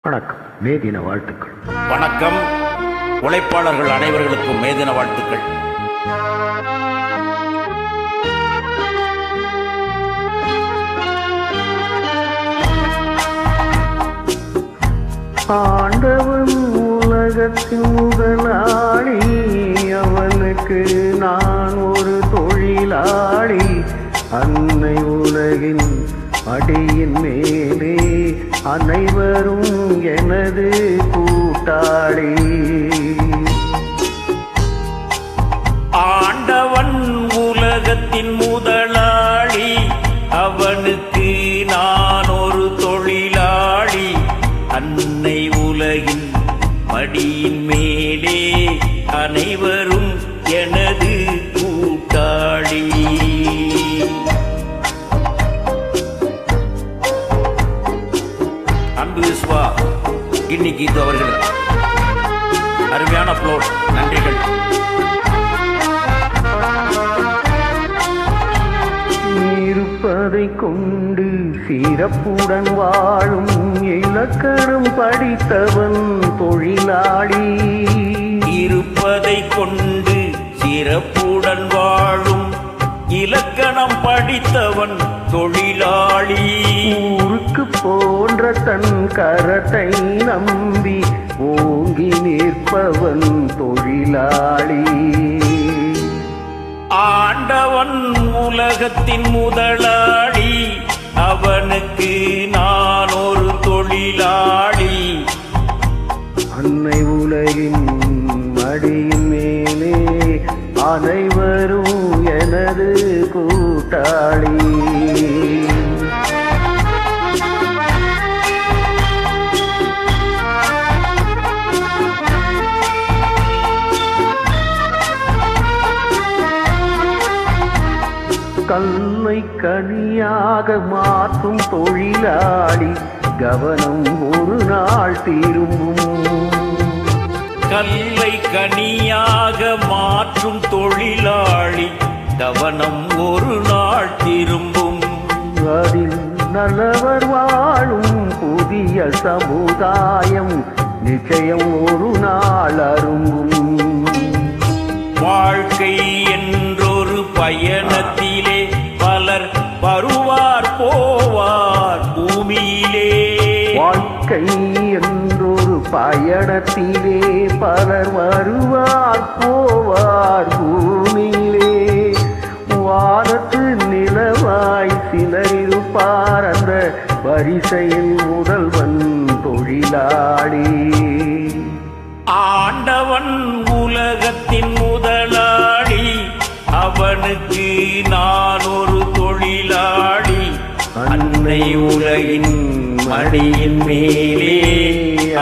வணக்கம். மே தின வாழ்த்துக்கள். வணக்கம். உழைப்பாளர்கள் அனைவர்களுக்கும் மே தின வாழ்த்துக்கள். ஆண்டவன் உலகத்தின் முதலாளி, அவனுக்கு நான் ஒரு தொழிலாளி. அன்னை உலகின் அடியின் மேலே அனைவரும் எனது கூட்டாளி. ஆண்டவன் உலகத்தின் முதலாளி, அவனுக்கு நான் ஒரு தொழிலாளி. அன்னை உலகின் மடியின் மேலே அனைவரும் எனது கூட்டாளி. அன்பு விஸ்வா இன்னைக்கு இது அவர்கள் அருமையான ஃப்ளோட். நன்றிகள். இருப்பதை கொண்டு சிறப்புடன் வாழும் இலக்கணம் படித்தவன் தொழிலாளி. இருப்பதை கொண்டு சிறப்புடன் வாழும் இலக்கணம் படித்தவன் தொழிலாளி. ஊருக்கு போன்ற தன் கரத்தை நம்பி ஓங்கி நிற்பவன் தொழிலாளி. ஆண்டவன் உலகத்தின் முதலாளி, அவனுக்கு நான் ஒரு தொழிலாளி. அன்னை உலகின் மடியின் மேலே அனைவரும் எனது கூட்டாளி. கல்லை கனியாக மாற்றும் தொழிலாளி, கவனம் ஒரு நாள் திரும்பும். கல்லை கனியாக மாற்றும் தொழிலாளி, கவனம் ஒரு நாள் திரும்பும். அதில் நல்லவர் வாழும் புதிய சமுதாயம் நிச்சயம் ஒரு நாள் அரும்பும். வாழ்க்கை என்றொரு பயணத்திலே பலர் வருவார் போவார் பூமியிலே. வாழ்க்கை என்றொரு பயணத்திலே பலர் வருவார் போவார் பூமியிலே. வானத்து நிலவாய் சிலர் இருப்பார், அந்த வரிசையில் முதல்வன் தொழிலாளி. ஆண்டவன் உலகத்தின் முதலாளி, அவனுக்கு நான் ஒரு தொழிலாளி. அன்னை உலகின் மடியின் மேலே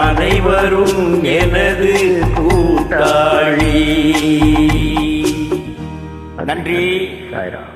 அனைவரும் எனது கூட்டாளி. நன்றி. சாய்ராம்.